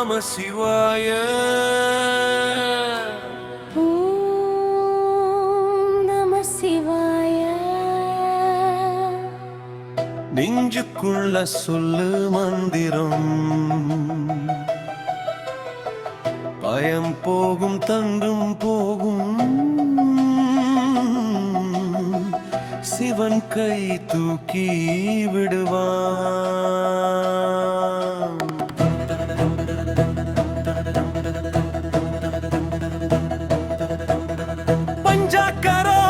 நம சிவாய. நம சிவாய. நெஞ்சுக்குள்ள சொல்லு மந்திரம், பயம் போகும் தங்கும் போகும். சிவன் கை தூக்கி விடுவான். பஞ்சாக்கரோ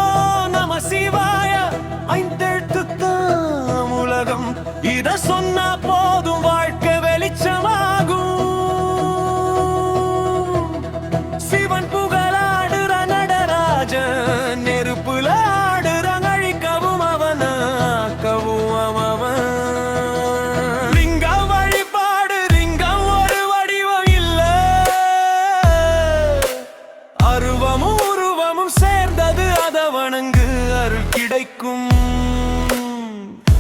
நம சிவாய. ஐந்தெழுத்துத்தான் உலகம், இத சொன்னா போதும் வாழ்க்கை வெளிச்சமாகும். சிவன் புகழாடுற நடராஜன், நெருப்புல ஆடுற அழிக்கவும் அவனாக்கவும் அவன். லிங்க வழிபாடு லிங்கம் ஒரு வடிவம் இல்ல, அருவமும் உருவமும் சேர்ந்தது, அத வணங்கு அருள் கிடைக்கும்.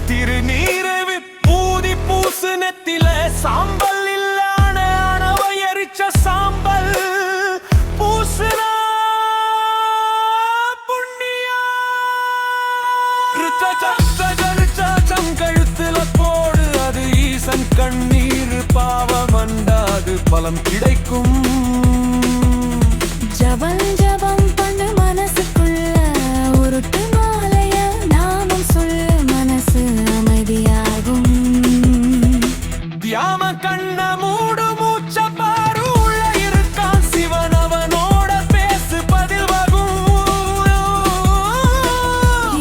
திருநீரை பூதி பூசு நெத்தில, சாம்பல் இல்லான அணவை எரிச்ச சாம்பல் பூசுனா புண்ணியா. கழுத்துல போடு, அது ஈசன் கண்ணீர் பாவம் அண்டாது பலம் கிடைக்கும். ஜபம் ஜபம் பண்ணு மனசுக்குள்ள, உருட்டு மாலைய நாமம் சொல்லு, மனசு அமைதியாகும். தியாம கண்ண மூடு, மூச்ச பாரு, உள்ள இருக்கான் சிவன், அவனோட பேசு பதில் வரும்.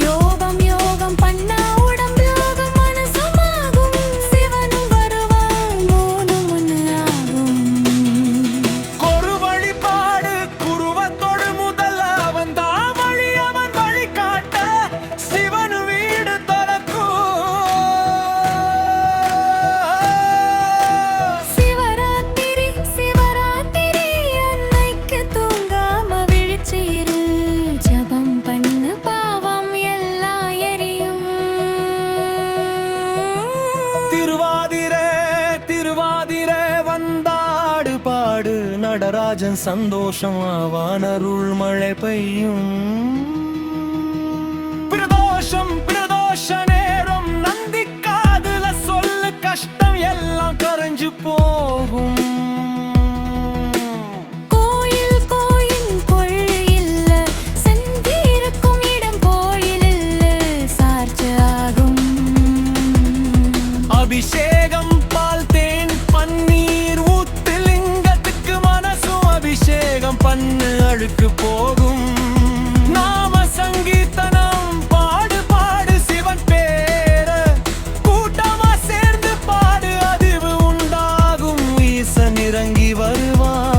யோகம் யோகம் பண்ணா உடம்பு யோகம் மனசுமாகும். சிவனும் வருவான், மூணு ஒண்ணு ஆகும். ஒரு வழிபாடு குருவத்தோடு முதல்ல, அவன் தான் வழி, அவன் வழி காட்ட சிவன் வீடு திறக்கும். சிவராத்திரி சிவராத்திரி அன்னைக்கு தூங்காம விழிச்சிரு. ஜபம் பண்ணு, பாவம் எல்லாம் எரியும். திருவாதிரை திருவாதிரை வந்தாடு பாடு, நடராஜன் சந்தோஷம் ஆவான், அருள் மழை பெய்யும். பிரதோஷம் பிரதோஷ நேரம், நந்தி காதுல சொல்லு, கஷ்டம் எல்லாம் கரைஞ்சு போகும். கோயில் கோயில் கொள்ளு இல்ல, செந்தி இருக்கும் இடம் கோயில் இல்ல, சார்ச்ச ஆகும். அபிஷேகம் பால் தேன் பன்னீர் ஊத்து, லிங்கத்துக்கு மனசும் அபிஷேகம் பண்ணு, அழுக்கு போகும். நாம சங்கீர்த்தனம் பாடு பாடு, சிவன் பேர கூட்டமா சேர்ந்து பாடு, அதிவு உண்டாகும், ஈசன் இறங்கி வருவான்.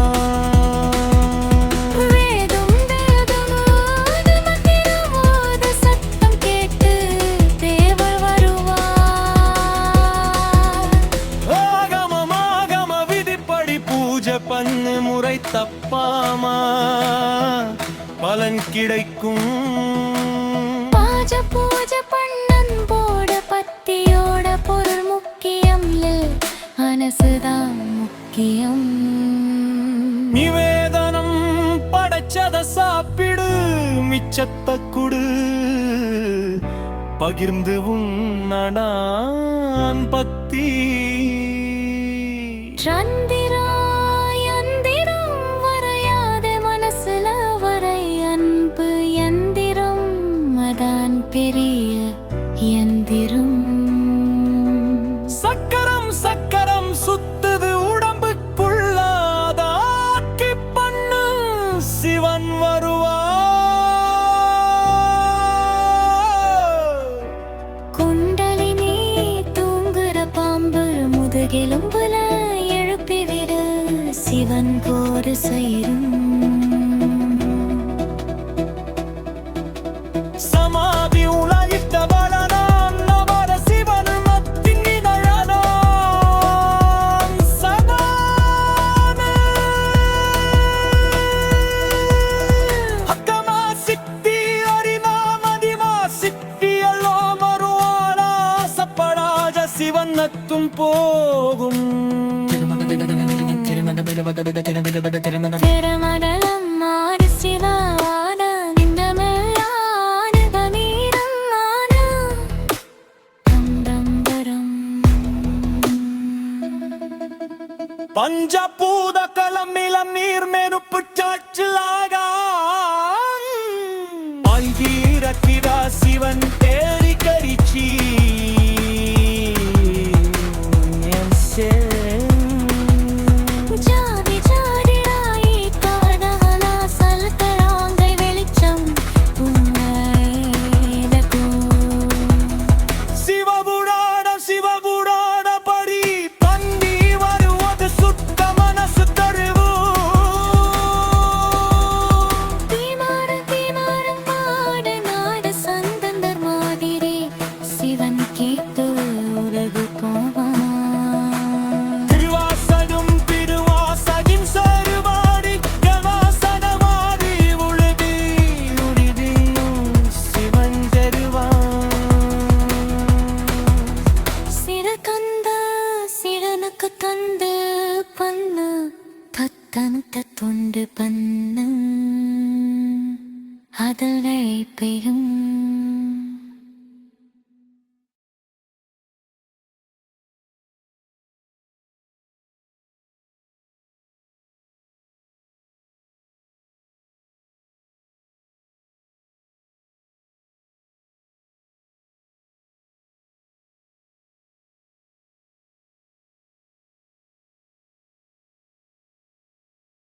வேதம் வேதம் ஓது, மந்திரம் ஓது, சத்தம் கேட்டு தேவர் வருவார். ஆகமம் ஆகம விதிப்படி பூஜை பண்ணு, முறை தப்பாமா பலன் கிடைக்கும். பாஜ பூஜ பண்ணன் போட, பத்தியோட பொருள் முக்கியம் இல்ல, மனசுதான் முக்கியம். நிவேதனம் படைச்சத சாப்பிடு, மிச்சத்தை குடு, பகிர்ந்து உண்ணான் பக்தி. சந்திரா யந்திரம் வரையாத, மனசுல வரை அன்பு யந்திரம், அதான் பெரிய யந்திரம். சக்கரம் சக்கரம் சுத்துது உடம்புக்குள்ள, அதாக்கி பண்ணு, சிவன் வருவான். குண்டலினி தூங்குற பாம்பு, முதுகெலும்புல எழுப்பிவிடு, சிவன் போர் செய்யும். சமாதி உலகிட்ட பலனான், நவர சிவன் மத்தின் நிழலானான் சதான. அக்கமா சித்தி அரிமா மதிமா சித்தி எல்லாம் வருவானா, சப்படாஜ சிவன் நத்தும் போகும். തിരമടലം മാറി ശിവാന നിന്നമേയാനത നീരങ്ങാന അന്തംബരം பஞ்சபூத கலமிலம் நீர் மெருப்பு சாட்சிலாகாம் அங்கீரத்திரா சிவன் தேரி கரிச்சி ஜாதி ஜாதியாய் காதவன சல்தராங்கை வெளிச்சம் உன்னைதகு சிவபுராண படி பந்தி வருவது சுத்த மனசு தருவு தீமாரம் பாட நாட சந்தந்தர் மாதிரி சிவன் கேட்டு உலகு போவான் திருவாசகம் திருவாசகின் சருவாடி கவாசனமாடி உழுதி உழுதியும் சிவன் தருவான் சிறகந்த சிறனுக்கு தந்து பண்ணு தத்தனுத்த தொண்டு பண்ணு அதில் பெய்யும்